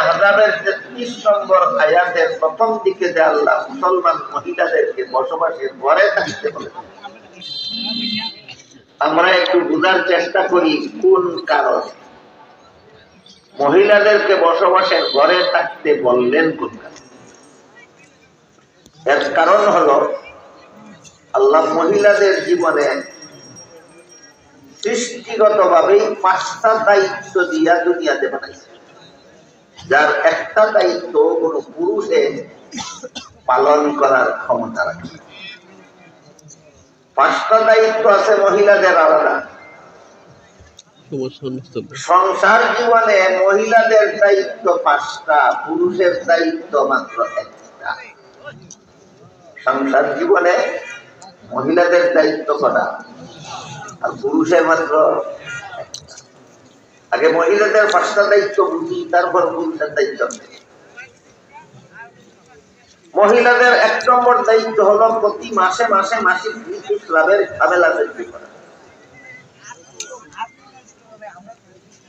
আহজাবের ৩৩ নম্বর আয়াতের প্রথম দিকে যে আল্লাহ মুসলমান মহিলাদেরকে বসবাসের ঘরে থাকতে বলেছেন, আমরা একটু বোঝার চেষ্টা করি কোন কারণ মহিলাদেরকে বসবাসের ঘরে থাকতে বললেন। কোন কারণ? এর কারণ হলো আল্লাহ মহিলাদের জীবনে সৃষ্টিগত ভাবেই ৫টা দায়িত্ব দিয়া দুনিয়াতে বানাইছে, যার একটা দায়িত্ব কোন পুরুষে পালন করার ক্ষমতা রাখে। ৫টা দায়িত্ব আছে মহিলাদের আলাদা। সংসার জীবনে মহিলাদের দায়িত্ব ৫টা, পুরুষের দায়িত্ব মাত্র একটা। সংসার জীবনে মহিলাদের দায়িত্ব কটা আর পুরুষের মাত্র একটা। আগে মহিলাদের ৫টা দায়িত্ব বুঝি, তারপর পুরুষের দায়িত্ব। মহিলাদের ১ নম্বর দায়িত্ব হলো প্রতি মাসে মাসে মাসিক ঋতুস্রাবের ঝামেলা সৃষ্টি করা।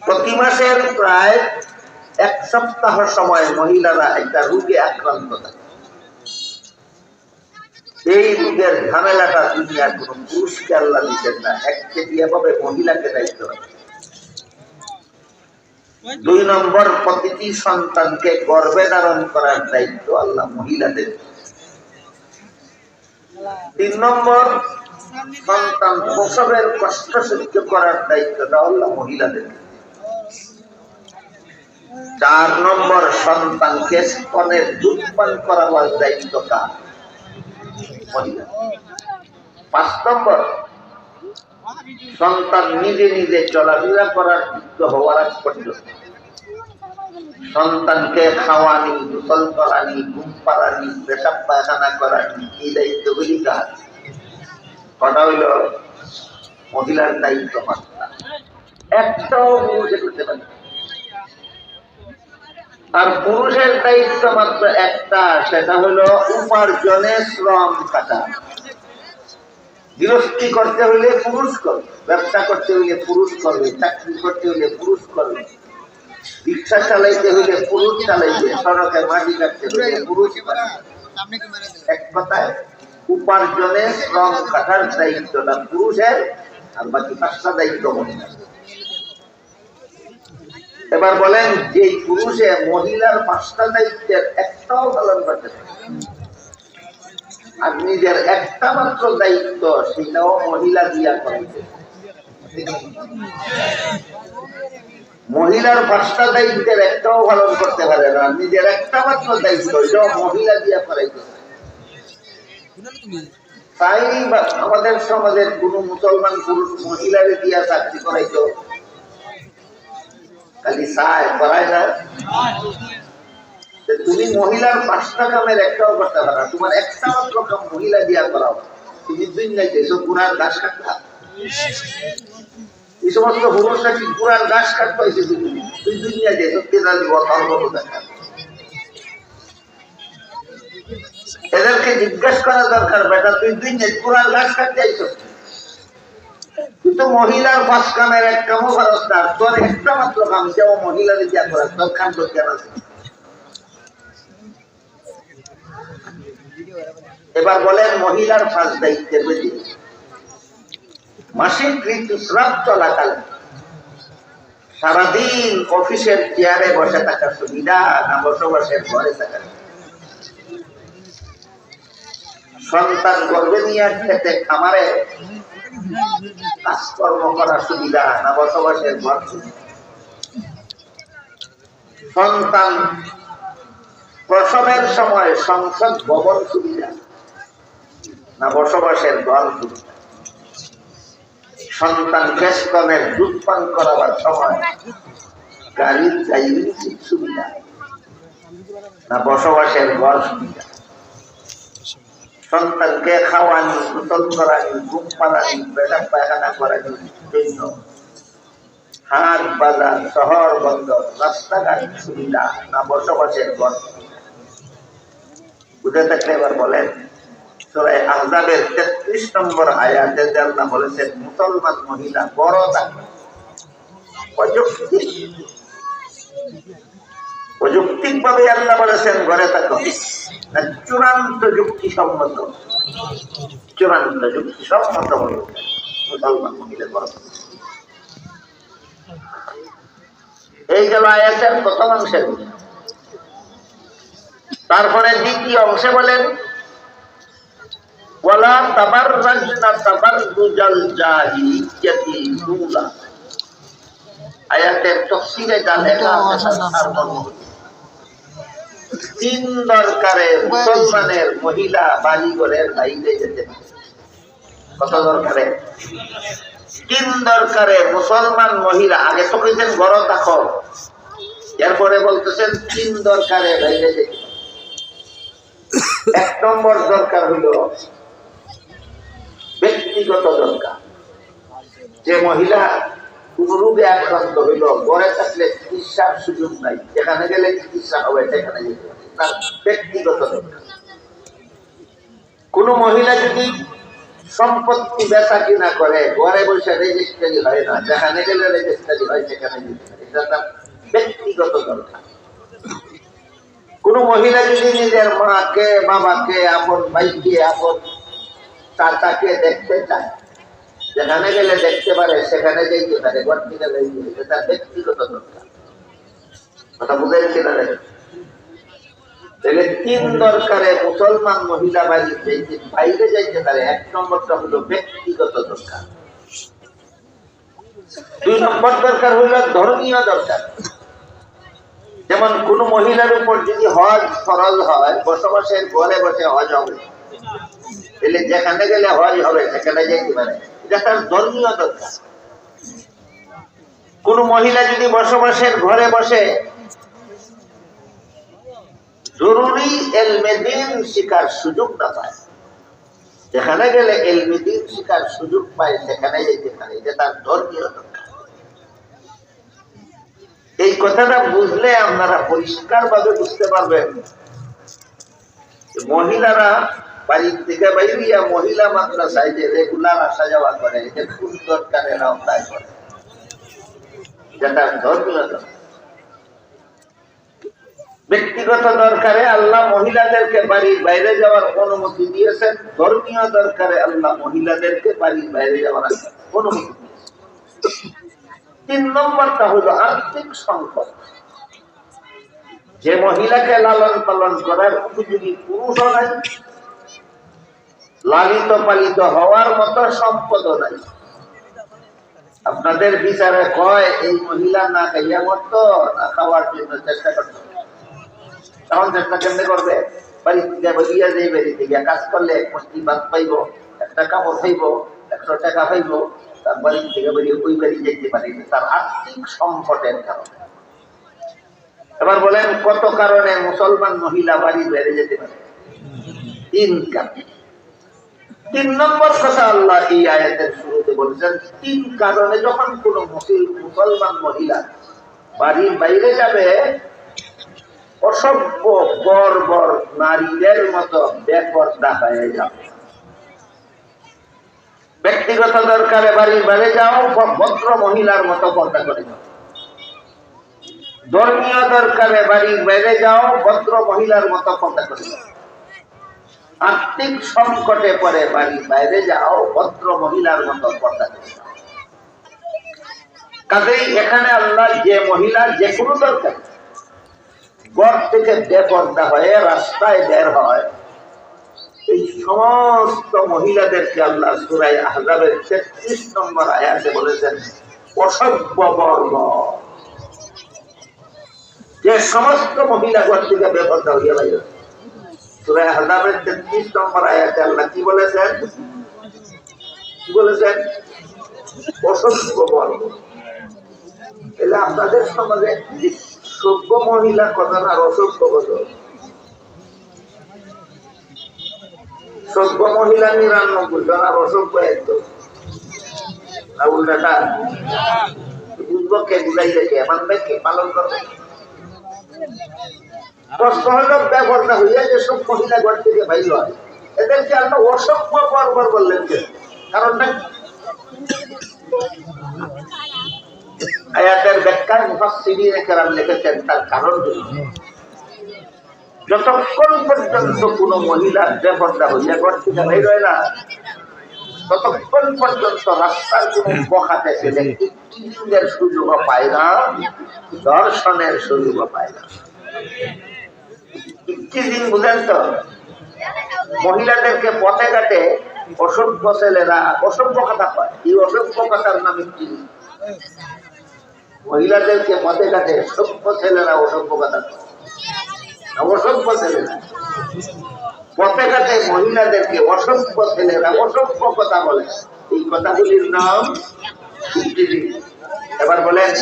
প্রতি মাসের প্রায় ১ সপ্তাহ সময় মহিলারা একটা রোগে আক্রান্ত থাকে। এই রোগের ঝামেলাটা দুনিয়ার কোন পুরুষকে আল্লাহ দিচ্ছেন না, একচেটিয়া ভাবে মহিলাকে দায়িত্ব রাখেন। ২ নম্বর, প্রতিটি সন্তানকে গর্ভে ধারণ করার দায়িত্ব আল্লাহ মহিলাদের। ৩ নম্বর, সন্তান প্রসবের কষ্ট সহ্য করার দায়িত্বটা আল্লাহ মহিলাদের। ৪ নম্বর, সন্তানকে স্তনের দুধ পান করাবার দায়িত্ব কার? মহিলা। ৫ নম্বর, সন্তান নিজে নিজে চলাফেরা করার যোগ্য হওয়ার আগ পর্যন্ত সন্তানকে খাওয়ানি, গোসল করানি, ঘুম পাড়ানি, পেশাব পায়খানা করানি, এই দায়িত্বগুলি কার? কটা হইল? মহিলার দায়িত্ব ৫টা, একটাও পুরুষে করতে পারে। আর পুরুষের দায়িত্ব মাত্র একটা, সেটা হলো উপার্জনে শ্রম খাটা। গৃহস্থী করতে হইলে পুরুষ করবে, ব্যবসা করতে হইলে পুরুষ করবে, চাকরি করতে হইলে পুরুষ করবে, রিক্সা চালাইতে হইলে পুরুষ চালাইবে, সড়কে মাটি কাটতে হইলে পুরুষ। এক কথায় উপার্জনে শ্রম খাটার দায়িত্বটা পুরুষের, আর বাকি ৫টা দায়িত্ব মহিলার। এবার বলেন, যে পুরুষে মহিলার ৫টা দায়িত্বের একটাও পালন করতে পারে, আর নিজের একটা মাত্র দায়িত্ব সেটাও মহিলা দিয়া করাইছে। মহিলার ৫টা দায়িত্বের একটাও পালন করতে পারে না, নিজের একটা মাত্র দায়িত্ব এটাও মহিলা দিয়া করাইছে। তাই আমাদের সমাজের কোন মুসলমান পুরুষ মহিলারে দিয়া চাকরি করাইতো? খালি চায়, করায় না। তুমি মহিলার ৫টা কামের একটাও করতে পারো না, তোমার একটা মাত্র কাম মহিলা দিয়া করাও। তুমি দুনিয়াতে এসব পুরার ঘাস কাটলা, এই সমস্ত পুরুষরা কি পুরার ঘাস কাটতে হয়েছে? তুই দুনিয়াতে এসব কেনা দিব ধর্ম দেখা। এদেরকে জিজ্ঞাসা করা দরকার, বেটা তুই দুনিয়াতে পুরার ঘাস কাটতে আইছো? তুই তো মহিলার ৫ কামের ১ কামও পারস না, তোর একটা মাত্র কাম যাও মহিলারে দিয়া করাস, তোর খান তো কেন আছে? এবার বলেন, মহিলার ৫ দায়িত্বের বেশি। মাসিক ঋতুস্রাব চলাকালে সারাদিন অফিসের চেয়ারে বসে থাকার সুবিধা না বসবাসের ঘরে থাকার? সন্তান গর্ভে নিয়ে খেতে খামারে কাজকর্ম করার সুবিধা না বসবাসের ঘর? সন্তান প্রসবের সময় সংসদ ভবন সুবিধা না বসবাসের ঘর সুবিধা? সন্তান স্তনের দুধ পান করাবার সময় গাড়ির ড্রাইভিং সিট সুবিধা না বসবাসের ঘর সুবিধা? সন্তানকে খাওয়ানি, গোসল করানি, ঘুম পাড়ানি, পেশাব পায়খানা করানির জন্য হাট বাজার, শহর বন্দর, রাস্তাঘাট সুবিধা না বসবাসের ঘর? বুঝে থাকলে এবার বলেন, সূরা আহজাবের ৩৩ নম্বর আয়াতে আল্লাহ বলেছেন মুসলমান মহিলা বড় থাকবে, অযৌক্তিক ভাবে আল্লাহ বলেছেন ঘরে থাকো, চূড়ান্ত যুক্তিসম্মত, চূড়ান্ত যুক্তিসম্মত হল মুসলমান মহিলা ঘর। এই গেল আয়াতের প্রথম অংশের। তারপরে দ্বিতীয় অংশে বলেন ওয়ালা তাবাররাজনা তাবাররুজাল জাহিলিয়াতি উলা। আয়াতের তাফসীরে যা লেখা আছে তার মর্ম তিন দরকারে মুসলমানের মহিলা বাড়ি ঘরের বাইরে যেতে পারে। কত দরকারে? তিন দরকারে মুসলমান মহিলা, আগে তো কইছেন ঘর থাকো, এরপরে বলতেছেন তিন দরকারে বাইরে যেতে। এক নম্বর দরকার হইল ব্যক্তিগত দরকার। যে মহিলা কোন রোগে আক্রান্ত হইল, ঘরে থাকলে চিকিৎসার সুযোগ নাই, যেখানে গেলে চিকিৎসা হবে সেখানে যেতে হবে, তার ব্যক্তিগত দরকার। কোন মহিলা যদি সম্পত্তি বেচা কিনা করে, ঘরে বসে রেজিস্ট্রি হয় না, যেখানে গেলে রেজিস্ট্রি হয় সেখানে যেতে হবে, এটা তার ব্যক্তিগত দরকার। কোন মহিলা যদি নিজের মাকে, বাবাকে, আপন ভাইকে, আপন চাচাকে দেখতে চায়, যেখানে গেলে দেখতে পারে সেখানে যেতে পারে, ঘর থেকে এটা তার ব্যক্তিগত দরকার। কথা বুঝেন কিনা? তাহলে তিন দরকারে মুসলমান মহিলা বাইরে যাইতে পারে। এক নম্বরটা হলো ব্যক্তিগত দরকার। দুই নম্বর দরকার হইল ধর্মীয় দরকার। যেমন কোন মহিলার উপর যদি হজ ফরজ হয়, বসবাসের ঘরে বসে হজ হবে, তাহলে যেখানে গেলে হজ হবে সেখানে যেতে পারে, এটা তার ধর্মীয় দরকার। কোন মহিলা যদি বসবাসের ঘরে বসে জরুরি ইলমে দ্বীন শিখার সুযোগ না পায়, যেখানে গেলে ইলমে দ্বীন শিখার সুযোগ পায় সেখানে যেতে পারে, এটা তার ধর্মীয় দরকার। এই কথাটা বুঝলে আপনারা পরিষ্কার ভাবে বুঝতে পারবেন মহিলারা বাড়ির থেকে বাইরিয়া মহিলা মাদ্রাসায় যে রেগুলার আসা যাওয়া করে, এটা কোন দরকারের আওতায় করে, যেটা ধর্মীয় দরকার। ব্যক্তিগত দরকারে আল্লাহ মহিলাদেরকে বাড়ির বাইরে যাওয়ার অনুমতি দিয়েছেন, ধর্মীয় দরকারে আল্লাহ মহিলাদেরকে বাড়ির বাইরে যাওয়ার অনুমতি দিয়েছেন। তিন নম্বরটা হলো আর্থিক সংকট। যে মহিলাকে লালন পালন করার উপযোগী পুরুষ নাই, লালিত পালিত হওয়ার মতো সম্পদ নাই। আপনাদের বিচারে কয় এই মহিলা না খাইয়া মরতো, না খাওয়ার জন্য চেষ্টা করতো, তখন চেষ্টা কেমনে করবে? বাড়ি থেকে বেরিয়ে যাই, বাড়ি থেকে কাজ করলে এক মুষ্টি ভাত পাইব, একটা কাপড় পাইব, 100 টাকা পাইব, তার বাড়ি থেকে বেরিয়ে ওই বাড়ি যেতে পারি, তার আর্থিক সংকটের কারণে। এবার বলেন কত কারণে মুসলমান মহিলা বাড়ি বেড়ে যেতে পারে? তিন কারণে। তিন নম্বর কথা আল্লাহ এই আয়াতের শুরুতে বলেছেন, তিন কারণে যখন কোন মুসলমান মহিলা বাড়ির বাইরে যাবে, অসভ্য বর্বর নারীদের মতো বেপরদা হয়ে যাবে। ব্যক্তিগত দরকারে বাড়ির বাইরে যাও, ভদ্র মহিলার মতো পর্দা করে যাও। ধর্মীয় দরকারে বাড়ির বাইরে যাও, ভদ্র মহিলার মতো পর্দা করে যাও। আর্থিক সংকটে পরে বাড়ির বাইরে যাও, ভদ্র মহিলার মতো পর্দা করে যাও। কাজেই এখানে আল্লাহ যে মহিলার যে কোনো দরকার ঘর থেকে বেপর্দা হয়ে রাস্তায় বের হয়, এই সমস্ত মহিলাদেরকে আল্লাহ সূরা আহজাবের 33 নম্বর আয়াতে বলেছেন অসভ্য বর্বর। যে সমস্ত মহিলা ঘর থেকে বেপর্দা হইয়া বাইরে, সূরা আহজাবের 33 নম্বর আয়াতে আল্লাহ কি বলেছেন? কি বলেছেন? অসভ্য বর্বর। এলে আপনাদের সমাজে সভ্য মহিলা কথা না অসভ্য কথা? সভ্য মহিলা 99 জন আর অসভ্য একদম, উল্টাটা বুঝবো কে? বুঝাই দেখে মানবে কে? পালন করবে? প্রশ্ন হলো ব্যাপারটা হইয়া যে সব মহিলা ঘর থেকে বাইর হয়, এদেরকে আমরা অসভ্য বর্বর বললেন কে? কারণটা আয়াতের ব্যাখ্যায় মুফাসসিরিনে কেরাম লিখেছেন তার কারণ হল যতক্ষণ পর্যন্ত কোন মহিলা বেপরদা হইয়া ঘর থেকে বের হয় না ততক্ষণ পর্যন্ত রাস্তার কোন পখাতে গেলে ইফতিজিংয়ের সুযোগও পায় না, দর্শনের সুযোগও পায় না। ইফতিজিং বুঝেন তো? মহিলাদেরকে পথে ঘাটে অসভ্য ছেলেরা অসভ্য কথা পায়, এই অসভ্য কথার নাম ইফতিজিং। মহিলাদেরকে পথে ঘাটে সভ্য ছেলেরা অসভ্য কথা পায়, অসভ্য ছেলেরা পথে ঘাটে মহিলাদেরকে অসভ্য ছেলেরা অসভ্য কথা বলে, এই কথাগুলির নাম ইফতিজিং। এবার বলেন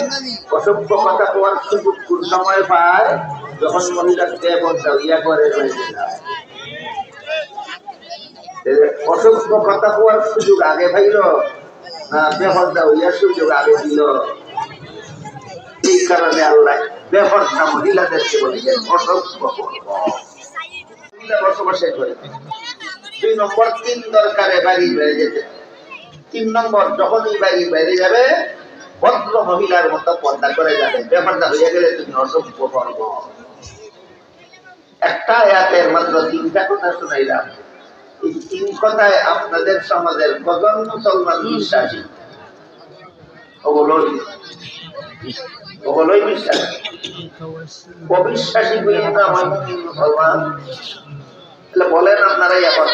অসভ্য কথা বলার সুযোগ কোন সময় পায়? যখন মহিলাকে ইয়া করে অসভ্য কথা বলার সুযোগ আগে পাইল না বেপরদা হইয়ার সুযোগ আগে দিল? এই কারণে আল্লাহ বেপরদা মহিলাদেরকে বলিলেন অসভ্য মহিলা বসবাসে করে। 2 নম্বর 3 দরকারে বাড়ি বেড়ে যেতে। 3 নম্বর যখনই বাড়ি বেড়ে যাবে ভদ্র মহিলার মতো পর্দা করে যাবে, বেপরদা হয়ে গেলে তুমি অসভ্য করব। একটা আয়াতের মাত্র 3টা কথা শুনাইলাম। এই 3 কথায় আপনাদের সমাজের কজন মুসলমান বিশ্বাসী? ওগুলোই বিশ্বাসী। অবিশ্বাসী মুসলমান বলেন আপনারাই এখন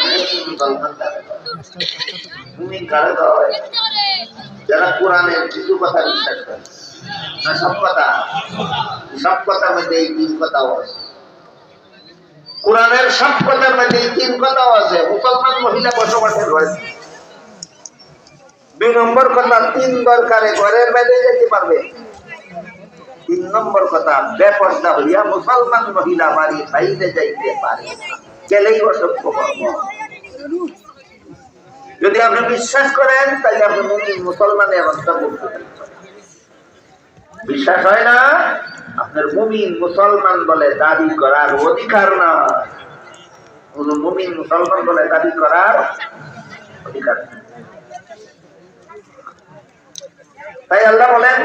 মুসলমান যারা কোরআনের কিছু কথা বিশ্বাস করে না, সব কথার মধ্যে এই 3 কথাও আছে। কোরআনের সব কথার মধ্যে এই 3 কথাও আছে। মুসলমান মহিলা বসবাসের রয়েছে। 2 নম্বর কথা 3 দরকারে ঘরের বাইরে যেতে পারবে। 3 নম্বর কথা বেপরদা হইয়া মুসলমান মহিলা বাড়ি বাইরে যাইতে পারে, গেলেই অসভ্য কর্ম। যদি আপনি বিশ্বাস করেন তাহলে আপনি মুসলমান এবং বিশ্বাস হয় না, আপনার মুমিন মুসলমান বলে দাবি করার অধিকার না। কোন মুমিন মুসলমান বলে দাবি করার অধিকার। তাই আল্লাহ বলেন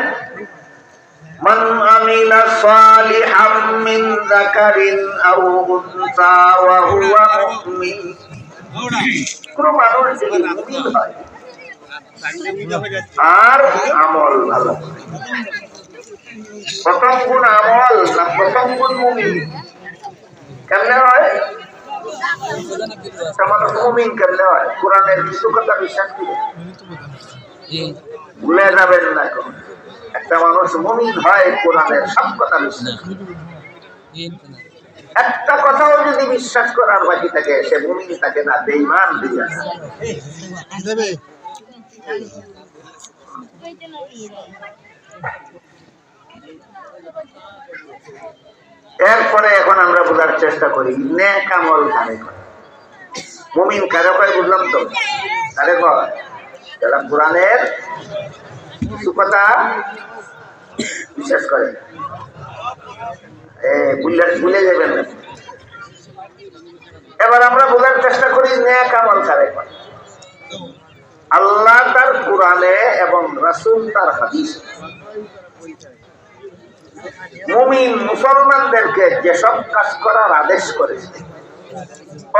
মান আমিলা সালিহাম মিন যাকারিন আও উনসা ওয়া হুয়া মুমিন। কোন মানুষ যদি মুমিন হয় আর আমল ভালো, প্রথম গুণ আমল না প্রথম গুণ মুমিন? কেমনে হয়? মানুষ মুমিন কেমনে হয়? কোরআনের কিছু কথা বিশ্বাস করে ভুলে যাবেন না। একটা মানুষ মুমিন হয় কোরআনের সব কথা বিশ্বাস। একটা কথাও যদি বিশ্বাস করার বাকি থাকে সে মুমিন থাকে না, বেঈমান হয়ে যায়। এরপরে এখন আমরা বোঝার চেষ্টা করি নেক আমল কারে করে। মুমিন কারে কয় বুঝলাম তো? কারে কয়? যারা কোরআনের কিছু কথা বিশ্বাস করে। ভুলে যাবেন না। এবার আমরা বোঝার চেষ্টা করি নেক আমল কারে কয়। আল্লাহ তার কোরআনে এবং রাসূল তার হাদিসে মুমিন মুসলমানদেরকে যেসব কাজ করার আদেশ করেছে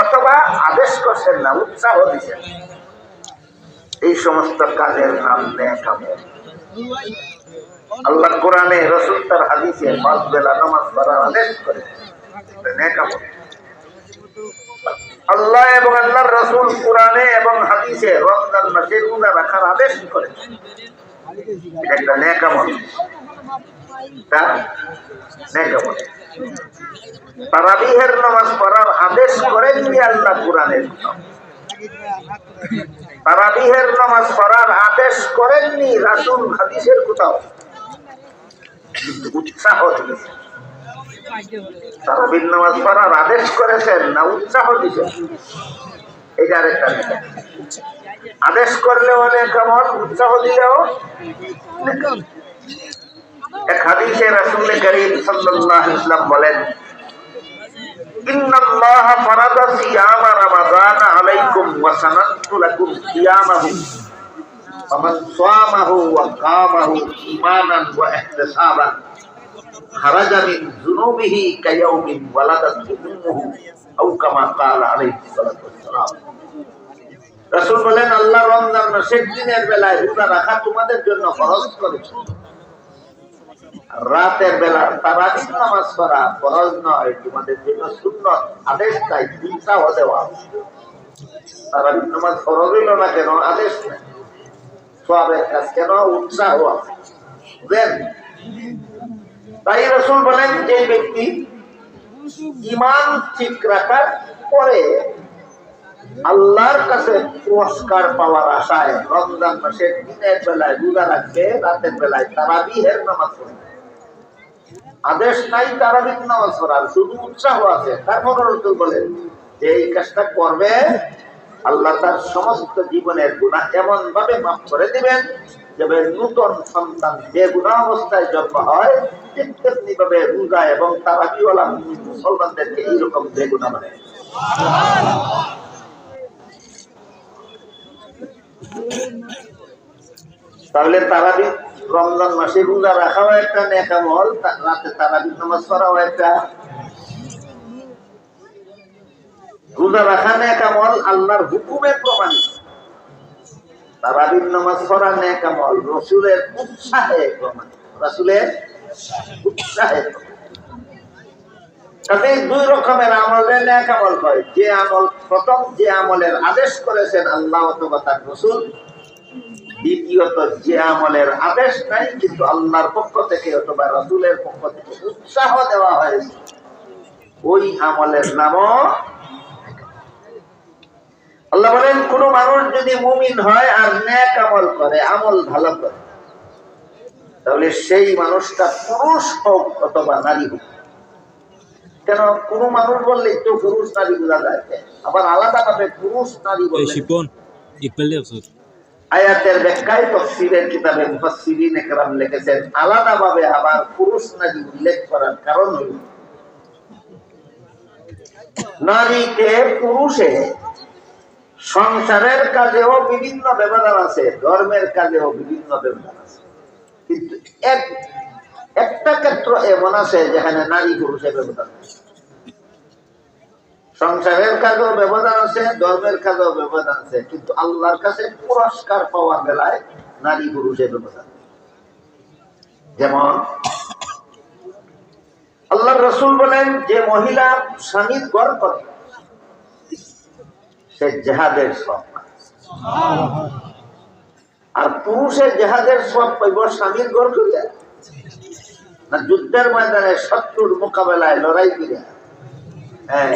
অথবা আদেশ করছেন না, উৎসাহ দিচ্ছেন, এই সমস্ত কাজের নাম নেক আমল। আল্লাহ কোরআনে রাসূল তার হাদিসে 5 বেলা নামাজ পড়ার আদেশ করেছেন, নেক আমল। আল্লাহ এবং আল্লাহর রাসূল কোরআনে এবং হাদিসে রমজান মাসে রোজা রাখার আদেশ করেছেন, এটা একটা নেক আমল। তারাবিহের নামাজ পড়ার আদেশ করেননি আল্লাহ কোরআনের। তারাবিহের নামাজ পড়ার আদেশ করেননি রাসূল হাদিসের কোথাও, উৎসাহ দিয়েছেন। তারাবির নামাজ পড়ার আদেশ করেছেন না উৎসাহ দিয়েছেন, এটা আরেকটা। আদেশ করলে অনেক আমল, উৎসাহ দিলেও। এক হাদিসে রাসূল করিম সাল্লাল্লাহু আলাইহি ওয়াসাল্লাম বলেন ইন্নাল্লাহ ফারাদা সিয়ামা রমাদান আলাইকুম ওয়া সানাতু লাকুম সিয়ামাহু ফামান সামাহু ওয়া কামাহু ঈমানান ওয়া ইহতিসাবান খারাজা মিন যুনুবিহি কায়াউমিন ওয়ালাদাতহু উম্মুহু আও কামা ক্বালা আলাইহিস সালাতু ওয়াসসালাম। রাসূল বলেন, আল্লাহ রমজান মাসের দিনের বেলায় রোজা রাখা তোমাদের জন্য ফরজ করেছেন। রাতের বেলা তারাবির নামাজ পড়া ফরজ নয়, তোমাদের জন্য সুন্নত। আদেশ তাই উৎসাহ দেওয়া। তারাবির নামাজ ফরজ হইল না কেন? আদেশ নাই। সওয়াবের কাজ কেন? উৎসাহ দেন। তাই রাসূল বলেন, যে ব্যক্তি ঈমান ঠিক রাখার পরে আল্লাহর কাছে পুরস্কার পাওয়ার আশায় রমজান মাসের দিনের বেলায় রোজা রাখবে, রাতের বেলায় তারাবিহের নামাজ পড়বে। আদেশ নাই তারাবির নামাজ পড়ার, শুধু উৎসাহ আছে। তারপর রাসূল বলেন যে এই কাজটা করবে, আল্লাহ তার সমস্ত জীবনের গুনাহ এমন ভাবে মাফ করে দিবেন, যেভাবে নূতন সন্তান যে গুনাহ অবস্থায় জন্ম হয় ঠিক তেমনি ভাবে রোজা এবং তারাবিওয়ালা মুসলমানদেরকে এইরকম বেগুনাহ মানে। তাহলে তারাবি রমজান মাসে রোজা রাখাও একটা নেক আমল, রাতে তারাবির নামাজ পড়াও একটা। রোজা রাখা নেক আমল, আল্লাহর হুকুমে প্রমাণিত। তারাবির নামাজ পড়া নেক আমল, রাসূলের উৎসাহে প্রমাণিত। রাসূলের উৎসাহে। তবে দুই রকমের আমলের নেক আমল হয়। যে আমল, প্রথম যে আমলের আদেশ করেছেন আল্লাহ অথবা তার রাসূল। দ্বিতীয়ত যে আমলের আদেশ নাই কিন্তু আল্লাহর পক্ষ থেকে অথবা রাসূলের পক্ষ থেকে উৎসাহ দেওয়া হয়েছে, ওই আমলের নামও। আল্লাহ বলেন, কোন মানুষ যদি মুমিন হয় আর নেক আমল করে, আমল ভালো করে, তাহলে সেই মানুষটা পুরুষ হোক অথবা নারী হোক। কেন? কোন মানুষ বললে তো পুরুষ নারী বোঝা যায়, আবার আলাদা ভাবে পুরুষ নারী বললে। আয়াতের ব্যাখ্যায় তাফসীরের কিতাবে মুফাসসিরিনে কেরাম লিখেছেন, আলাদা ভাবে আবার পুরুষ নারী উল্লেখ করার কারণ হল নারীকে পুরুষে সংসারের কাজেও বিভিন্ন ব্যবধান আছে, ধর্মের কাজেও বিভিন্ন ব্যবধান আছে, কিন্তু একটা ক্ষেত্র এমন আছে যেখানে নারী পুরুষের ব্যবধান আছে। সংসারের কাজেও ব্যবধান আছে, ধর্মের কাজেও ব্যবধান আছে, কিন্তু আল্লাহর কাছে পুরস্কার পাওয়ার বেলায় নারী পুরুষের ব্যবধান। যেমন আল্লাহর রাসূল বলেন, যে মহিলা স্বামীর ঘর করে সে জিহাদের সওয়াব পায়, আর পুরুষের জিহাদের সওয়াব পাইব স্বামীর ঘর করে না, যুদ্ধের ময়দানে শত্রুর মোকাবেলায় লড়াই করে। হ্যাঁ,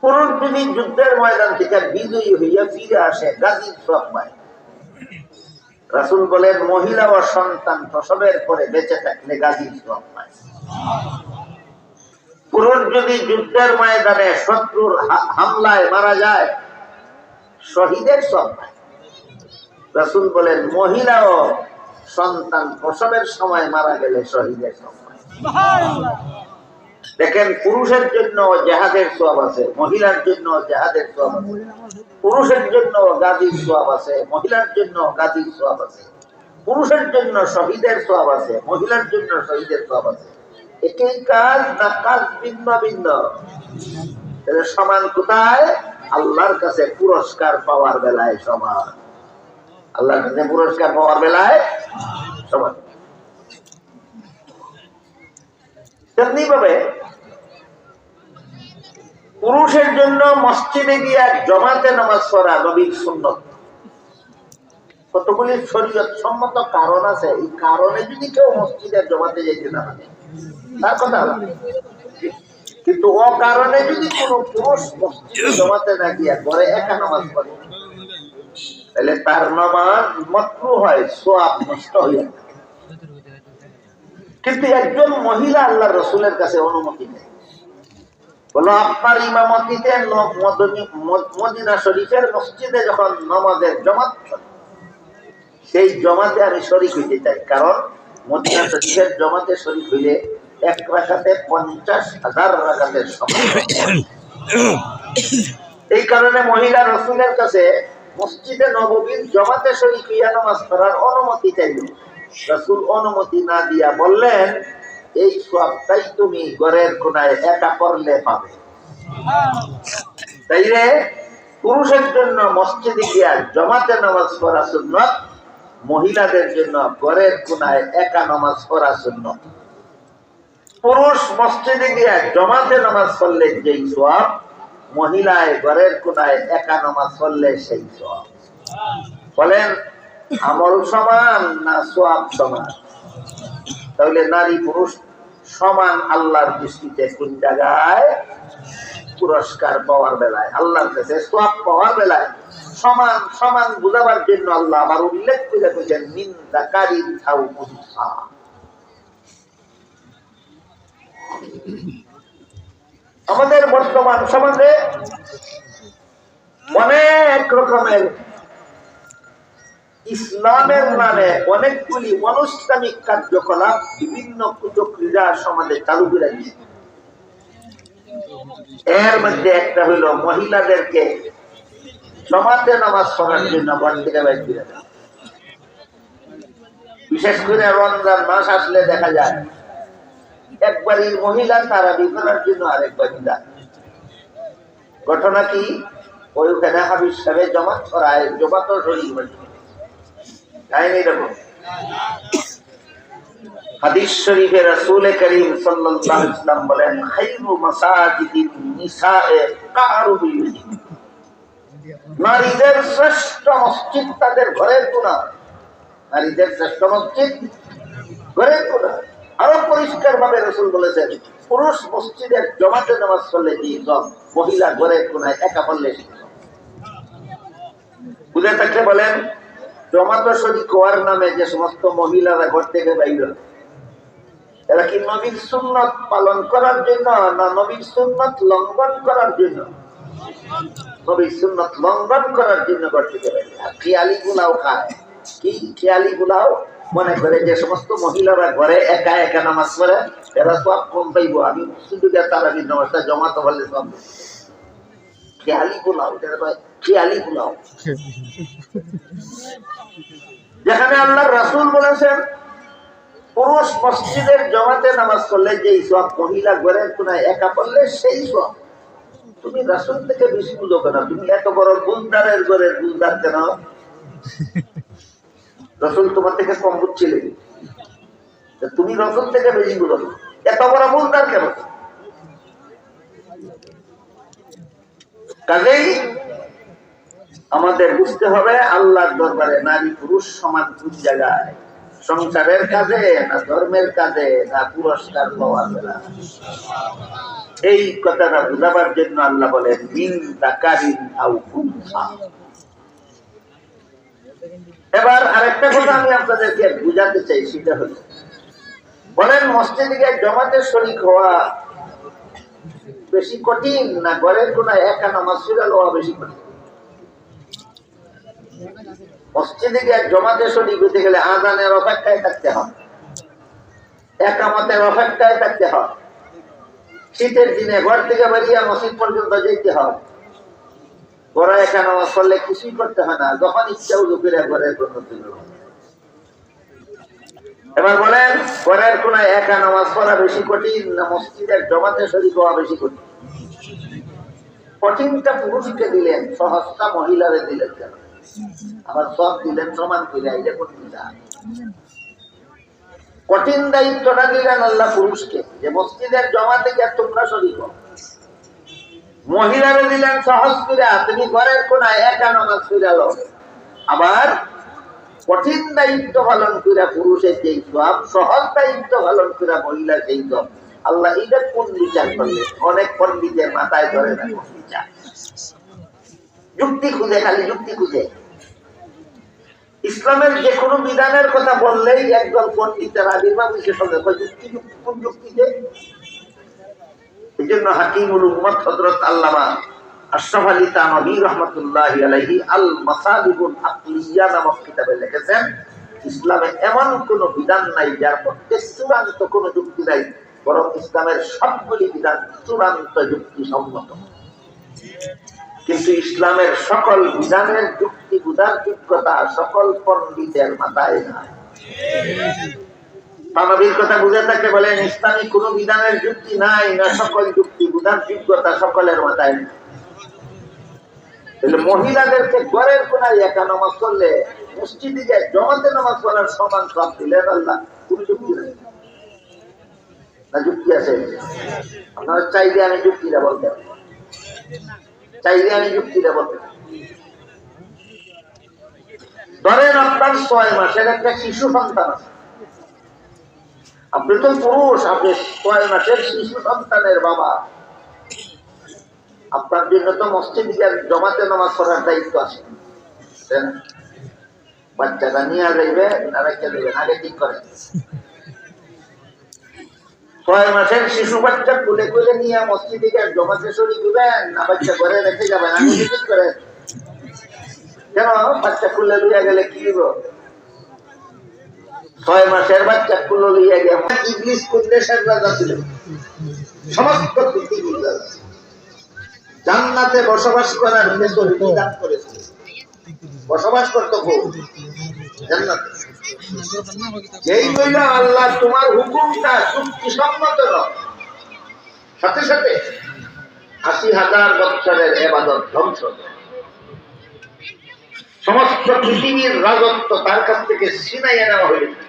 পুরুষ যদি যুদ্ধের ময়দান থেকে বিজয়ী হইয়া ফিরে আসে, গাজীর সওয়াব পায়। রাসূল বলেন, মহিলা ও সন্তান প্রসবের পরে বেঁচে থাকলে গাজীর সওয়াব পায়। পুরুষ যদি যুদ্ধের ময়দানে শত্রুর হামলায় মারা যায়, শহীদের সওয়াব পায়। রাসূল বলেন, মহিলা ও সন্তান প্রসবের সময় মারা গেলে শহীদের সওয়াব পায়। দেখেন, পুরুষের জন্য জিহাদের সওয়াব আছে, মহিলার জন্য জিহাদের সওয়াব আছে। পুরুষের জন্য গাজীর সওয়াব আছে, মহিলার জন্য গাজীর সওয়াব আছে। পুরুষের জন্য শহীদের সওয়াব আছে, মহিলার জন্য শহীদের সওয়াব আছে। একই কাজ না কাজ ভিন্ন ভিন্ন? সমান কোথায়? আল্লাহর কাছে পুরস্কার পাওয়ার বেলায় সমান। আল্লাহর কাছে পুরস্কার পাওয়ার বেলায় সমান। তেমনি ভাবে পুরুষের জন্য মসজিদে গিয়া জমাতে নামাজ পড়া নবীর সুন্নত। কতগুলি শরীয়ত সম্মত কারণ আছে, এই কারণে যদি কেউ মসজিদের জমাতে যেতে না পারে তার কথা, কিন্তু ও কারণে যদি কোন পুরুষ মসজিদে জমাতে না গিয়া ঘরে একা নামাজ পড়ে, তাহলে তার নামাজ মাকরুহ হয়, সওয়াব নষ্ট হয়ে যায়। কিন্তু একজন মহিলা আল্লাহর রাসূলের কাছে অনুমতি নেয়, বলো আপনার ইমামতিতে মদিনা শরীফের মসজিদে যখন নামাজের জামাত সেই জমাতে আমি শরীক হইতে চাই, কারণ মদিনা শরীফের জমাতে শরীক হইলে এক রাকাতে 50,000 রাকাতের সমান। এই কারণে মহিলা রাসূলের কাছে মসজিদে নববীর জমাতে শরীক হইয়া নামাজ পড়ার অনুমতি চাইল। রাসূল অনুমতি না দিয়া বললেন, এই সওয়াবটাই তুমি ঘরের কোনায় একা পড়লে পাবে। তাইলে পুরুষের জন্য মসজিদে গিয়া জমাতে নামাজ পড়া সুন্নাত, মহিলাদের জন্য ঘরের কোনায় একা নামাজ পড়া সুন্নাত। পুরুষ মসজিদে গিয়া জমাতে নামাজ পড়লে যেই সওয়াব, মহিলায় ঘরের কোনায় একা নামাজ পড়লে সেই সওয়াব। বলেন আমল সমান না সওয়াব সমান? তাহলে নারী পুরুষ সমান আল্লাহর দৃষ্টিতে কোন জায়গায়? পুরস্কার পাওয়ার বেলায়, আল্লাহর কাছে সওয়াব পাওয়ার বেলায় সমান সমান বুঝাবার জন্য আল্লাহ আবার উল্লেখ করে বলেছেন, মিন যাকারিন আও উনসা। আমাদের বর্তমান সমাজে অনেক রকমের ইসলামের নামে অনেকগুলি অনানুষ্ঠানিক কার্যকলাপ বিভিন্ন কুচক্রীরা সমাজে চালু করে দিয়েছে। এর মধ্যে একটা হইল মহিলাদেরকে জমাতে নামাজ পড়ার জন্য ঘর থেকে বাইর করে দেয়। বিশেষ করে রমজান মাস আসলে দেখা যায় একবারই মহিলা তারাবি করার জন্য আরেকবারই যায়। ঘটনা কি? ওইখানে হাবিজ সাহেব জমাত করায়, জমাত শরীর কাহিনী এরকম। হাদিস শরীফে রাসূল করিম সাল্লাল্লাহু আলাইহি ওয়াসাল্লাম বলেন, খায়রু মাসাজিদিন নিসায়ে কারুবিহি। নারীদের শ্রেষ্ঠ মসজিদ তাদের ঘরের কোণা। নারীদের শ্রেষ্ঠ মসজিদ ঘরের কোণা। আরো পরিষ্কার ভাবে রাসূল বলেছেন, পুরুষ মসজিদের জমাতে নামাজ পড়লে যে সব, মহিলা ঘরের কোণায় একা পড়লে বুঝে থাকলে বলেন, জমাত শরীক হওয়ার নামে যে সমস্ত মহিলারা ঘর থেকে বাইর, এরা কি নবীর সুন্নাত পালন করার জন্য না নবীর সুন্নাত লঙ্ঘন করার জন্য? নবীর সুন্নাত লঙ্ঘন করার জন্য ঘর থেকে বাইর। খেয়ালি গুলাও খায়। কি খেয়ালি গুলাও? মনে করে যে সমস্ত মহিলারা ঘরে একা একা নামাজ পড়ে এরা সব কম পাইব, আমি শুধু তারাবির নামাজটা জমাতে বললে সব। খেয়ালি গুলাও, খেয়ালি গুলাও। যেখানে আল্লাহর রাসূল বলেছেন পুরুষ মসজিদের জমাতে নামাজ পড়লে যেই সব, মহিলা ঘরের কোনায় একা পড়লে সেই সব। তুমি রাসূল থেকে বেশি বুঝো কেন? তুমি এত বড় বুলদারের ঘরের বুলদার কেন? রাসূল তোমার থেকে কম বুঝছিলেন? তুমি রাসূল থেকে বেশি বুঝো, এত বড় বুলদার কেন? কাজেই আমাদের বুঝতে হবে আল্লাহর দরবারে নারী পুরুষ সমান কোন জায়গায়? সংসারের কাজে না ধর্মের কাজে না পুরস্কার পাওয়ার বেলা? এই কথাটা বুঝাবার জন্য আল্লাহ বলেন, মিন যাকারিন আও উনসা। এবার আরেকটা কথা আমি আপনাদেরকে বুঝাতে চাই, সেটা হলো, বলেন মসজিদে গিয়ে জমাতে শরীক হওয়া বেশি কঠিন না ঘরের কোনায় একা নামাজ পড়া লওয়া বেশি কঠিন? মসজিদে গিয়ে জমাতে শরীক হতে গেলে আযানের অপেক্ষায় থাকতে হয়, একামতের অপেক্ষায় থাকতে হয়, শীতের দিনে ঘর থেকে বেরিয়ে মসজিদ পর্যন্ত যেতে হয়। ঘরে একা নামাজ পড়লে কিছুই করতে হয় না, যখন ইচ্ছা উজু করে ঘরের কোনো দিল। এবার বলেন ঘরের কোনায় একা নামাজ পড়া বেশি কঠিন না মসজিদের জমাতে শরীক হওয়া বেশি কঠিন? কঠিনটা পুরুষকে দিলেন, সহজটা মহিলারে দিলেন কেন? আবার সব দিলেন সমান করে, এটা কঠিনটা। কঠিন দায়িত্বটা দিলেন আল্লাহ পুরুষকে, যে মসজিদের জমাতে গিয়ে তোমরা শরীক হও। মহিলারে দিলেন সহজ করে, তুমি ঘরের কোনায় একা নামাজ পড়া লও। আবার কঠিন দায়িত্ব পালন করে পুরুষের যেই সওয়াব, সহজ দায়িত্ব পালন করে মহিলার সেই সওয়াব। আল্লাহ এটা কোন বিচার করলেন? অনেক পণ্ডিতের মাথায় ধরে না কোন বিচার, যুক্তি খুঁজে, খালি যুক্তি খুঁজে। ইসলামের যে কোনো বিধানের কথা বললেই একদল পণ্ডিতের আবির্ভাব বিশেষজ্ঞ যুক্তি, কোন যুক্তিতে? এই জন্য হাকিমুল উম্মত হযরত আল্লামা আশরাফ আলী থানভী রাহমাতুল্লাহি আলাইহি আল মাসালিহুল আকলিয়া নামক কিতাবে লিখেছেন, ইসলামে এমন কোন বিধান নাই যার মধ্যে চূড়ান্ত কোন যুক্তি নাই, বরং ইসলামের সবগুলি বিধান চূড়ান্ত যুক্তিসম্মত। কিন্তু ইসলামের সকল বিধানের যুক্তি বুঝার যোগ্যতা সকল পণ্ডিতের মাথায় নাই। মানবিক কথা বুঝে থাকতে বলেন ইসলামী কোন বিধানের যুক্তি নাই, না সকল যুক্তি বুঝার যোগ্যতা সকলের মাথায় নাই। মহিলাদেরকে ঘরের কোনায় একা নামাজ পড়লে মসজিদে যায় জমাতে নামাজ পড়ার সমান সব দিলেন আল্লাহ, কোন যুক্তি নেই না? যুক্তি আছে? আপনারা চাইলে আমি যুক্তিটা বলতে ধরেন আপনার 6 মাসের একটা শিশু সন্তান আছে, আপনি তো পুরুষ, আপনি 6 মাসের শিশু সন্তানের বাবা, আপনার জন্য তো মসজিদে জমাতে নামাজ পড়ার দায়িত্ব আছে। বাচ্চাটা নিয়ে যাইবে না রেখে দেবেন, আগে ঠিক করেন। 6 মাসের শিশু বাচ্চা কুলে কুলে নিয়ে মসজিদে জমাতে শরীর দিবেন না বাচ্চা ঘরে রেখে যাবেন, আগে ঠিক করেন। কেন বাচ্চা কুলে লইয়া গেলে কি দিব? 6 মাসের বাচ্চা কুলে লইয়া গিয়ে ইংলিশ কুদ্দেশের রাজা ছিল, সমস্ত পৃথিবীর রাজা, জান্নাতে বসবাস করার বিধান করেছে। বসবাস করতো জান্নাতে। এই বলল আল্লাহ তোমার হুকুমটা যুক্তিসম্মত নয়, সাথে সাথে ৮০,০০০ বছরের ইবাদত ধ্বংস, সমস্ত পৃথিবীর রাজত্ব তার কাছ থেকে ছিনাইয়া নেওয়া হয়েছে।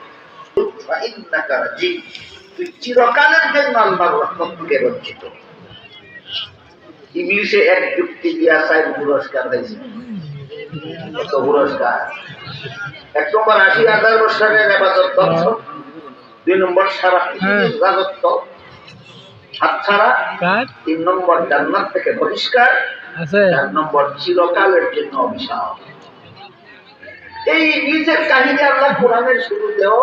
তুই চিরকালের জন্য আল্লাহর রহমত থেকে বঞ্চিত। ইংলিশে এক যুক্তি দিয়া 4 পুরস্কার দিয়েছে। কত পুরস্কার? 1 নম্বর ৮০,০০০ বছরের ইবাদত ধ্বংস, 2 নম্বর সারা পৃথিবীর রাজত্ব হাতছাড়া, 3 নম্বর জান্নাত থেকে বহিষ্কার, 4 নম্বর চিরকালের জন্য অভিশাপ। এই ইংলিশের কাহিনী আল্লাহ কোরআনের শুরুতেও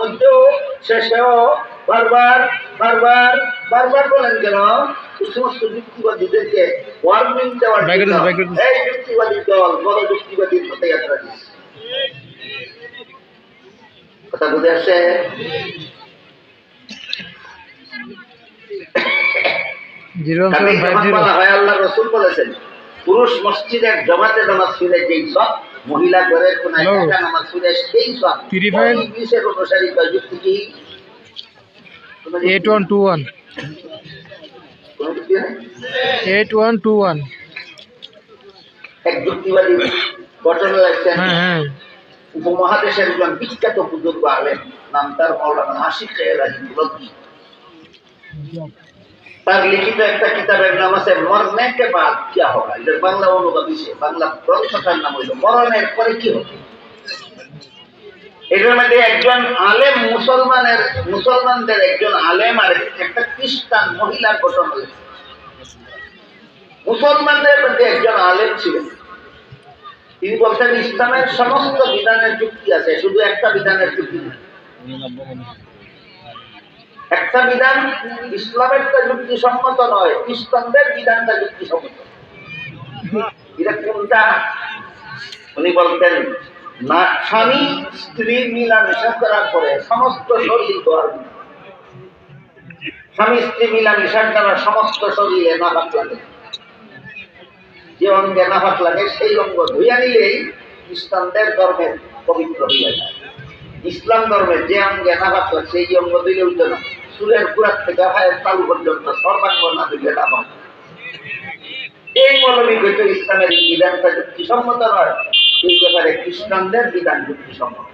মধ্যেও শেষেও বারবার বারবার বারবার বলেন। কেন? সমস্ত যুক্তিবাদীদেরকে ওয়ার্নিং দেওয়ার জন্য। এই যুক্তিবাদী দল বড় যুক্তিবাদীর মতো যাত্রা দিচ্ছে। কথা বুঝে আসছে? আল্লাহ রাসূল বলেছেন পুরুষ মসজিদের জমাতে নামাজ পড়ে যেই সব, মহিলা ঘরের কোনায় একা নামাজ পড়ে সেই সব। ইংলিশের অনুসারী যুক্তি কি? 8121 8121 এক যুক্তিবাদী ঘটনা লাগছেন। উপমহাদেশের একজন বিখ্যাত বুজুর্গ আলেম, নাম তার মাওলানা আশিক রাহিমাহুল্লাহ। তার লিখিত একটা কিতাবের নাম আছে মরনে কে বাদ কিয়া হোগা। এটার বাংলা অনুবাদ দিছে, বাংলা গ্রন্থটার নাম হইল মরণের পরে কি হবে। এটার মধ্যে একজন আলেম মুসলমানদের একজন আলেম আর একটা খ্রিস্টান মহিলার ঘটনা হয়েছে। মুসলমানদের মধ্যে একজন আলেম ছিলেন, তিনি বলতেন ইসলামের সমস্ত বিধানের যুক্তি আছে, শুধু একটা বিধানের যুক্তি নেই। একটা বিধান ইসলামেরটা যুক্তিসম্মত নয়, খ্রিস্টানদের বিধানটা যুক্তিসম্মত। এটা কোনটা? উনি বলতেন না, স্বামী স্ত্রী মিলামেশা করার পরে সমস্ত শরীর ধর্ম, স্বামী স্ত্রী মিলামেশার দ্বারা সমস্ত শরীরে নাপাক লাগে, যে অঙ্গে নাপাক লাগে সেই অঙ্গ ধুইয়া নিলেই খ্রিস্টানদের ধর্মের পবিত্র হইয়া যায়। ইসলাম ধর্মের যে অঙ্গে নাপাক লাগে সেই অঙ্গ দিলে উঠে না, চুলের গোড়ার থেকে হায়ের তালু পর্যন্ত সর্বাঙ্গ না দিলে নাপাক। এই মৌলবী হয়তো ইসলামের এই বিধানটা যুক্তিসম্মত নয়, এই ব্যাপারে খ্রিস্টানদের বিধান যুক্তিসম্মত।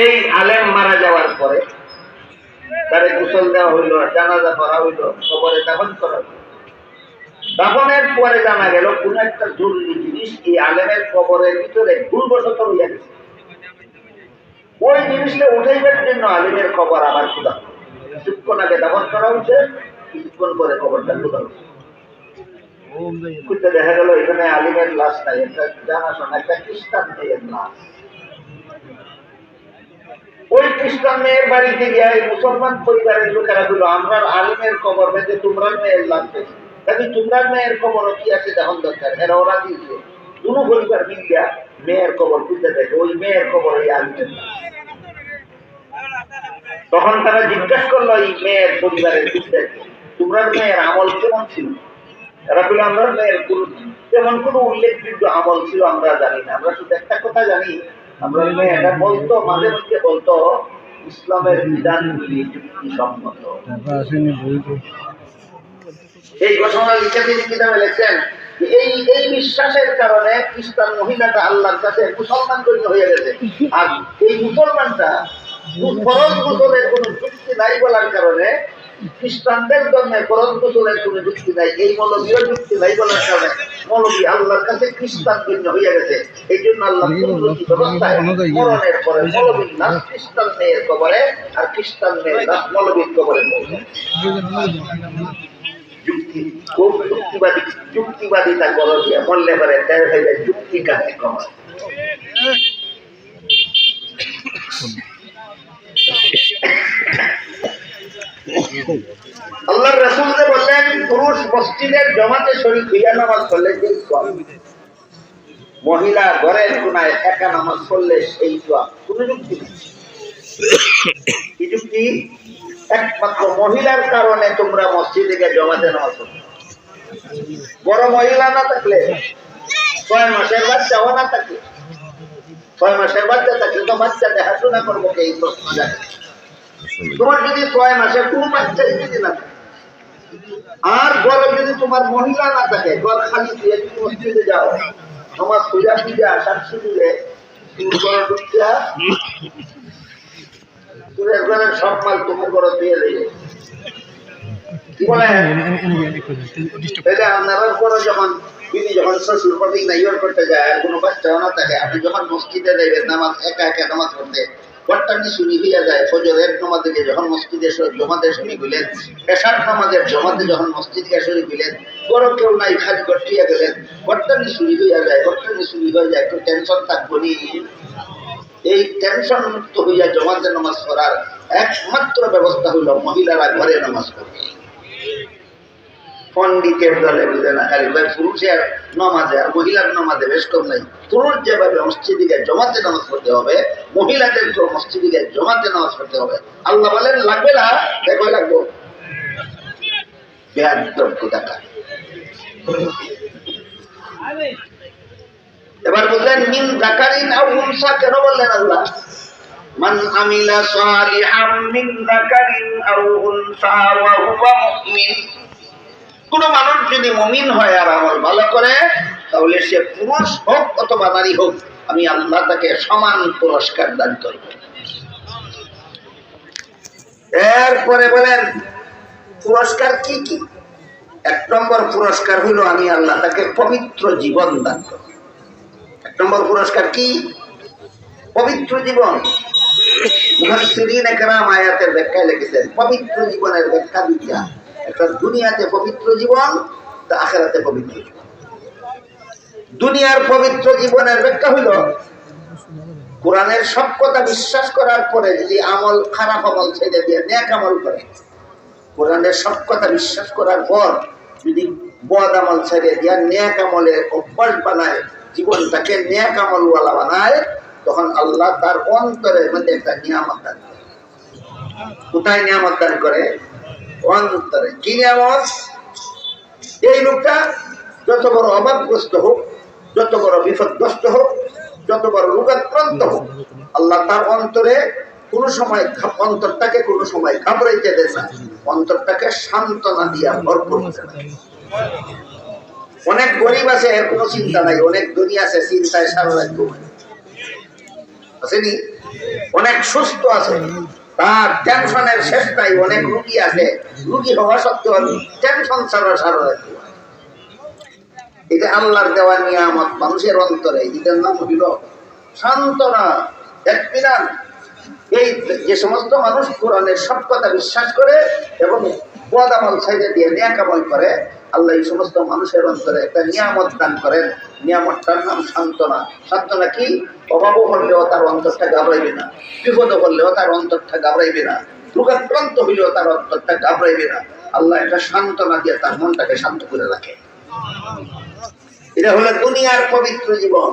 এই আলেম মারা যাওয়ার পরে তারে গোসল দেওয়া হইল, জানাজা করা হইল, কবরে দাফন করা হইল। দাফনের পরে জানা গেল কোন একটা জরুরি জিনিস এই আলেমের কবরের ভিতরে ভুলবশত হইয়া গেছে। ওই জিনিসটা উঠাইবার জন্য আলেমের কবর আবার খোদা, কিছুক্ষণ আগে দাফন করা হচ্ছে, কিছুক্ষণ পরে কবরটা খোদা হচ্ছে। দেখা গেল এখানে আলিমের লাশ নাই, একটা জানাশোনা একটা খ্রিস্টান মেয়ের লাশ। ওই খ্রিস্টান মেয়ের বাড়িতে গিয়ে মুসলমান পরিবারের লোকেরা বলল আমরা আলিমের কবর বেঁধে তোমরা মেয়ের লাশ পেয়েছি, তাহলে তোমরা মেয়ের কবর কি আছে তখন দরকার। এরা ওরা দিয়েছে দুনো পরিবার মিলিয়া মেয়ের কবর খুঁজতে দেখে, ওই মেয়ের কবর ওই আলিমের লাশ। তখন তারা জিজ্ঞাসা করলো এই মেয়ের পরিবারের দিকটা, তোমরা মেয়ের আমল কেমন ছিল? এরা বলে আমরা মেয়ের তেমন কোনো উল্লেখযোগ্য আমল ছিল আমরা জানি না, আমরা শুধু একটা কথা জানি, আমরা মেয়েটা বলতো মাঝে মধ্যে বলতো ইসলামের বিধানগুলি যুক্তিসম্মত। এই ঘটনা লিখে তিনি কিতাবে লেখেন এই এই বিশ্বাসের কারণে খ্রিস্টান মহিলাটা আল্লাহর কাছে মুসলমান গণ্য হয়ে গেছে। আর এই মুসলমানটা ফরজ গোসলের কোন যুক্তি নাই বলার কারণে, খ্রিস্টানদের ধর্মে ফরজ গোসলের কোন যুক্তি নাই, এই মৌলবীর যুক্তি নাই বলার কারণে মৌলবী আল্লাহর কাছে খ্রিস্টান গণ্য হয়ে গেছে। এই জন্য আল্লাহ ব্যবস্থায় মরণের পরে মৌলবীর লাশ খ্রিস্টান মেয়ের কবরে আর খ্রিস্টান মেয়ের লাশ মৌলবীর কবরে পড়বে। খুব যুক্তিবাদিতা করো দিয়ে বললে পারে যুক্তি কাকে কমায়। আল্লাহর রাসূল যে বললেন পুরুষ মসজিদের জমাতে শরীক হইয়া নামাজ পড়লে যে সওয়াব, মহিলা ঘরের কোনায় একা নামাজ পড়লে সেই সওয়াব। কোনো যুক্তি নেই। কি যুক্তি? একমাত্র মহিলার কারণে তোমরা মসজিদে গিয়ে জমাতে নামাজ পড়ো। বড় মহিলা না থাকলে, 6 মাসের বাচ্চাও না থাকলে, 6 মাসের বাচ্চা থাকলে তো বাচ্চা দেখাশোনা করবো কে? এই প্রশ্ন জানে। তোমার যদি 6 মাসের কোনো বাচ্চা যদি না থাকে আর ঘরে যদি তোমার মহিলা না থাকে, ঘর খালি দিয়ে তুমি মসজিদে যাও, সমাজ পূজা পূজা আসার সুযোগে সব মাল তোমার ঘরে দিয়ে দেবে। কি বলে আপনার পরে যখন তিনি যখন শ্বশুর প্রতি নাইয়র করতে যায় আর কোনো বাচ্চাও না থাকে, আপনি যখন মসজিদে যাইবেন নামাজ একা একা নামাজ পড়তে, ঘরটানি শুরু হইয়া যায়। ফজরের নামাজ থেকে যখন মসজিদে জমাতে শুরু হইলেন, এশার নামাজের জমাতে যখন মসজিদে শুরু হইলেন, বড় কেউ নাই, খালি ঘটিয়া গেলেন, ঘরটানি শুরু হইয়া যায়। ঘরটানি শুরু হয়ে যায়, একটু টেনশন থাকবো নি। এই টেনশন মুক্ত হইয়া জমাতে নামাজ পড়ার একমাত্র ব্যবস্থা হইল মহিলারা ঘরে নামাজ পড়বে। পন্ডিতের দলে বুঝে না, খালি পুরুষের নামাজে আর মহিলার নামাজে বেশ কম নাই। পুরুষ যেভাবে মসজিদে জমাতে নামাজ পড়তে হবে, মহিলাদের মসজিদে জমাতে নামাজ পড়তে হবে। আল্লাহ বলেন লাগবে না, দেখো লাগবো। এবার বললেন মিন যাকারিন আও উনসা, কেন বললেন আল্লাহ? মান আমিলা সালিহাম মিন যাকারিন আও উনসা ওয়া হুয়া মুমিন। কোন মানুষ যদি মুমিন হয় আর আমল ভালো করে, তাহলে সে পুরুষ হোক অথবা নারী হোক, আমি আল্লাহ তাকে সমান পুরস্কার দান করব। এরপরে বলেন পুরস্কার কি কি? 1 নম্বর পুরস্কার হইল আমি আল্লাহ তাকে পবিত্র জীবন দান করব। 1 নম্বর পুরস্কার কি? পবিত্র জীবন। মুফাসসিরিনে কেরাম আয়াতের ব্যাখ্যায় লিখেছেন পবিত্র জীবনের ব্যাখ্যা দুইটা, একটা দুনিয়াতে পবিত্র জীবন, আখিরাতে পবিত্র জীবন। দুনিয়ার পবিত্র জীবনের ব্যাখ্যা হইল কোরআনের সব কথা বিশ্বাস করার পরে যদি আমল খারাপ আমল ছেড়ে দিয়ে নেক আমল করে, কোরআনের সব কথা বিশ্বাস করার পর যদি বদ আমল ছেড়ে দিয়ে নেক আমলের অভ্যাস বানায়, জীবনটাকে নেক আমলওয়ালা বানায়, তখন আল্লাহ তার অন্তরের মধ্যে একটা নিয়ামত দান করে। কোথায় নিয়ামত দান করে? অন্তরে। কি নিয়ামত? এই লোকটা যত বড় অভাবগ্রস্ত হোক, যত বড় বিপদগ্রস্ত হোক, যত বড় রোগাক্রান্ত হোক, আল্লাহ তার অন্তরে কোনো সময় অন্তরটাকে কোনো সময় ঘাবড়াইতে দেয় না, অন্তরটাকে সান্ত্বনা দিয়া ভরপুর করে দেয়। অনেক গরিব আছে, এর কোনো চিন্তা নাই, অনেক ধনী আছে, চিন্তায় সারা রাত আসেনি। অনেক সুস্থ আছে, তার টেনশনের শেষ নাই। অনেক রুগী আছে, রুগী হওয়া সত্ত্বেও টেনশন ছাড়া সারা রাত। এটা আল্লাহর দেওয়া নিয়ামত মানুষের অন্তরে, এটার নাম হইল সান্ত্বনা, ইত্মিনান। এই যে সমস্ত মানুষ কোরআনের সব কথা বিশ্বাস করে এবং বদ আমল ছেড়ে দিয়ে নেক আমল করে, আল্লাহ এই সমস্ত মানুষের অন্তরে একটা নিয়ামত দান করেন। নিয়ামতটার নাম সান্ত্বনা। সান্ত্বনা কি? অভাবও হলেও তার অন্তরটা ঘাবড়াইবে না, বিপদ হলেও তার অন্তরটা ঘাবড়াইবে না, রোগাক্রান্ত হইলেও তার অন্তরটা ঘাবড়াইবে না। আল্লাহ একটা সান্ত্বনা দিয়ে তার মনটাকে শান্ত করে রাখে। এটা হলো দুনিয়ার পবিত্র জীবন।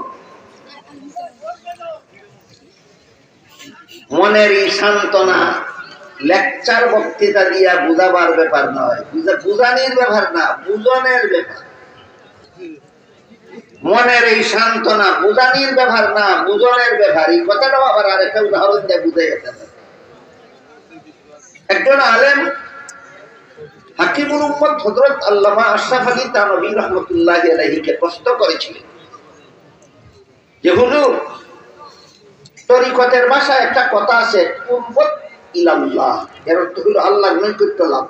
মনেরই সান্ত্বনা, লেকচার বক্তৃতা দিয়া বুঝাবার ব্যাপার নয়, বুঝানির ব্যাপার না, বুঝনের ব্যাপার। মনের এই সান্ত্বনা বুঝানির ব্যাপার না, বুঝনের ব্যাপার। এই কথাটাও আবার আরেকটা উদাহরণ দিয়ে বুঝে গেছে। একজন আলেম হাকিমুল উম্মত হযরত আল্লামা আশরাফ আলী থানভী রাহমাতুল্লাহি আলাইহিকে প্রশ্ন করেছিলেন যে হুজুর, তরিকতের ভাষায় একটা কথা আছে, কুরবত ইলাল্লাহ, এর অর্থ হলো আল্লাহর নৈকট্য লাভ।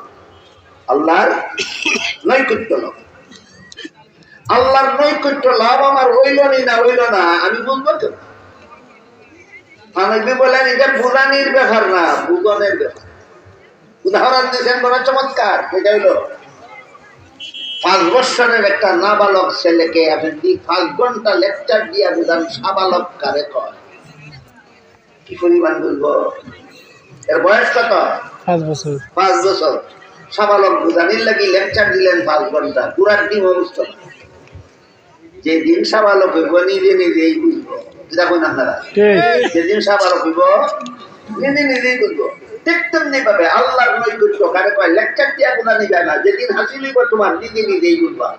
আল্লাহর নৈকট্য লাভ, আল্লাহর নৈকট্য লাভ আমার হইল না হইল না, আমি বুঝবো তো? থানভী বলেন এটা বুঝানির ব্যাপার না, বুঝনের ব্যাপার। উদাহরণ দিয়েছেন বড় চমৎকার। এটা হইল 5 বছরের একটা নাবালক ছেলেকে আপনি 5 ঘন্টা লেকচার দিয়া বুঝান সাবালক কারে কয়, কি পরিমাণ বুঝবো? এর বয়স কত? 5 বছর। 5 বছর। সাবালক বুঝানির লাগি লেকচার দিলেন 5 ঘন্টা, পুরার ডিম বুঝতো না। যেদিন সাবালক হইব নিজে নিজেই বুঝবো, দেখুন আপনারা, যেদিন সাবালক হইব নিজে নিজেই বুঝবো। ঠিক তেমনি ভাবে আল্লাহর নৈকট্য কারে কয়, লেকচার দিয়া বুঝানি যায় না, যেদিন হাসি লইব তোমার নিজে নিজেই বুঝবা।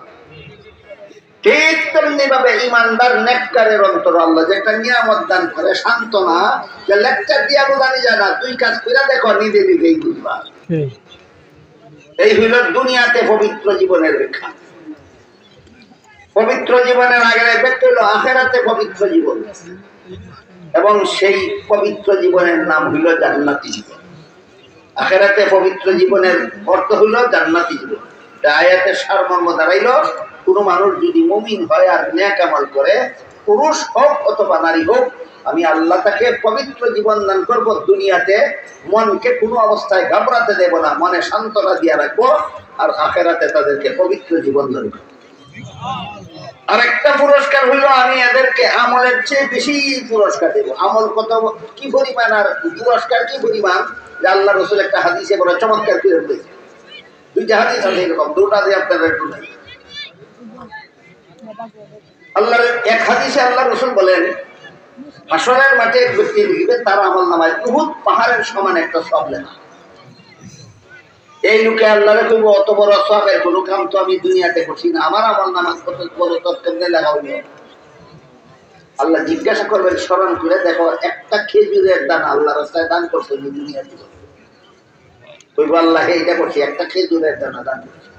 ঠিক তেমনি ভাবে ইমানদার নেককারের অন্তর আল্লাহ যেটা নিয়ামত দান করে, সান্ত্বনা, যে লেকচার দিয়া বুঝানি যায় না, 2 কাজ করে দেখো নিজে নিজেই বুঝবা। এই হইল দুনিয়াতে পবিত্র জীবনের ব্যাখ্যা। পবিত্র জীবনের আগে ব্যক্তি হইল আখিরাতে পবিত্র জীবন, এবং সেই পবিত্র জীবনের নাম হইল জান্নাতি জীবন। আখিরাতে পবিত্র জীবনের অর্থ হইল জান্নাতি জীবন। আয়াতের সারমর্ম দাঁড়াইল, কোন মানুষ যদি মুমিন হয় আর নেক আমল করে, পুরুষ হোক অথবা নারী হোক, আমি আল্লাহ তাকে পবিত্র জীবন দান করব। দুনিয়াতে মনকে কোনো অবস্থায় ঘাবড়াতে দেব না, মনে সান্ত্বনা দিয়ে রাখবো, আর আখিরাতে তাদেরকে পবিত্র জীবন দান করব। আরেকটা পুরস্কার হইল, আমি এদেরকে আমলের চেয়ে বেশি পুরস্কার দেব। আমল কত কি পরিমাণ আর পুরস্কার কি পরিমাণ, যে আল্লাহ রাসূল একটা হাদিসে বড় চমৎকার করে বলেছে। 2টা হাদিস আছে এরকম, 2টা দিয়ে আপনারা একটু নাই। আল্লাহর এক হাদিসে আল্লাহ রাসূল বলেন, হাসরের মাঠে এক ব্যক্তি দেখবে তার আমল নামায় উহুদ পাহাড়ের সমান একটা সওয়াব লেখা। এই লোকে আল্লাহরে কইব, অত বড় সওয়াবের কোনো কাম তো আমি দুনিয়াতে করছি না, আমার আমল নামা কত বড় তত্ত্বে লেখা হইল। আল্লাহ জিজ্ঞাসা করবেন, স্মরণ করে দেখো, একটা খেজুরের দানা আল্লাহ রাস্তায় দান করছো দুনিয়াতে? কইব আল্লাহ এইটা করছি, একটা খেজুরের দানা দান করছি।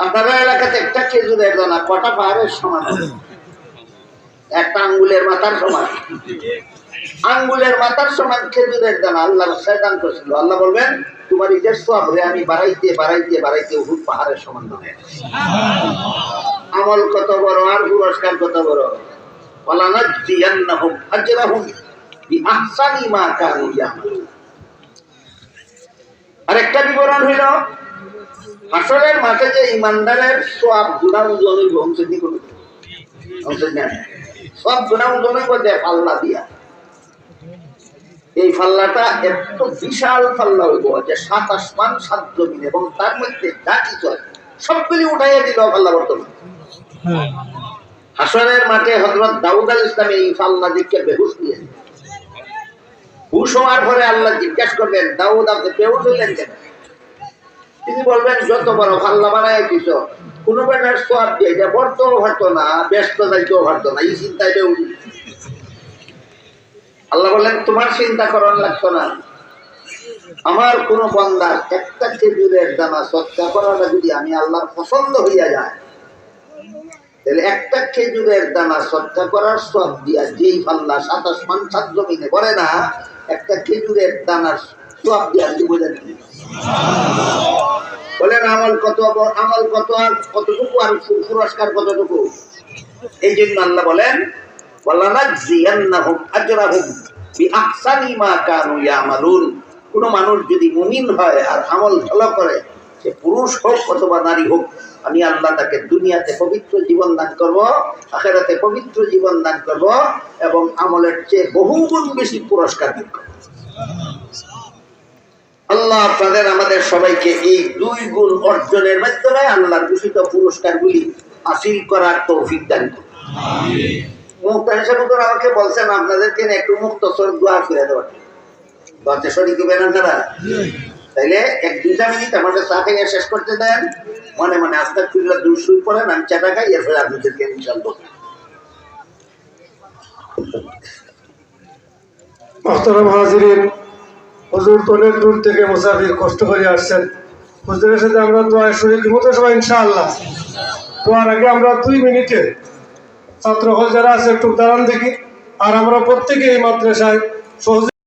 আপনারা এলাকাতে একটা খেজুরের দানা কটা পাহাড়ের সমান? একটা আঙ্গুলের মাথার সমান। আঙ্গুলের মাথার সমান খেজুরের দানা আল্লাহ রাস্তায় দান করছিল। আল্লাহ বলবেন, তোমার ঈদের সওয়াব আমি বাড়াইতে বাড়াইতে বাড়াইতে উহুদ পাহাড়ের সমান হবে। আমল কত বড় আর পুরস্কার কত বড়! ওয়ালানাজিয়ান্নাহুম আজরাহুম বিআহসানি মা কানু ইয়ামালুন। আরেকটা বিবরণ হইল, হাসরের মাঠে যে ইমানদারের সওয়াব গুনাহ জমি বংশী করে সব গুনাহ জমি করে পাল্লা দিয়া, এই পাল্লাটা এত বিশাল পাল্লা হইব যে 7 আসমান 7 জমিন, এবং তার মধ্যে যা কিছু আছে সবগুলি উঠাইয়া দিল পাল্লা। বর্তমান হাসরের মাঠে হযরত দাউদ আলাইহিস সালাম এই পাল্লা দেখে বেহুশ হয়ে গেলেন। হুশ হওয়ার পরে আল্লাহ জিজ্ঞাসা করবেন, দাউদ আপনি বেহুশ হইলেন কেন? তিনি বলবেন, যত বড় পাল্লা বানায় দিছ, কোনো বেটার সওয়াব দিয়ে এটা বর্তও পারতো না, ব্যস্ত যাইতেও পারতো না, এই চিন্তায় বেহুশ। আল্লাহ বললেন, তোমার চিন্তা করার লাগতো না। আমার কোন বান্দার একটা খেজুরের দানা সৎকার করাটা যদি আমি আল্লাহর পছন্দ হইয়া যায়, তাহলে একটা খেজুরের দানা সৎকার করার সওয়াব দিয়া যেই পাল্লা 7 আসমান 7 জমিনে করে না, একটা খেজুরের দানার সওয়াব দিয়া কি বোঝেন? বলেন আমল কত, আমল কত আর কতটুকু, আর পুরস্কার কতটুকু? এই জন্য আল্লাহ বলেন, ওয়ালানাজিয়ান্নাহুম আজরাহুম বিআহসানি মা কানু ইয়ামালুন। কোন মানুষ যদি মুমিন হয় আর আমল ভালো করে, সে পুরুষ হোক অথবা নারী হোক, আমি আল্লাহ তাকে দুনিয়াতে পবিত্র জীবন দান করব, আখিরাতে পবিত্র জীবন দান করব, এবং আমলের চেয়ে বহুগুণ বেশি পুরস্কার দান করব। আল্লাহ আপনাদের আমাদের সবাইকে এই 2 গুণ অর্জনের মাধ্যমে আল্লাহর ঘোষিত পুরস্কারগুলি হাসিল করার তৌফিক দান করুন। আমিন। মুক্তার সাহেব আমাকে বলছেন আপনাদেরকে একটু মুক্তসর দোয়া করে দেওয়ার। গতে শরীর দিবেন আপনারা? তাইলে 1-2 মিনিট আমাদের চা খাইয়া শেষ করতে দেন, মনে মনে আস্তাগফিরুল্লাহ দুরূদ পড়েন, আমি চাটা খাই, এরপরে আপনাদেরকে ইনশাআল্লাহ। মোহতারাম হাজিরিন, হুজুর তো অনেক দূর থেকে মুসাফির কষ্ট করে আসছেন। হুজুরের সাথে আমরা দোয়ায় শরীক দিব তো সবাই ইনশাআল্লাহ। দোয়ার আগে আমরা 2 মিনিটে ছাত্র হল যারা আছে একটু দাঁড়ান দেখি, আর আমরা প্রত্যেকে এই মাদ্রাসায় সহযোগিতা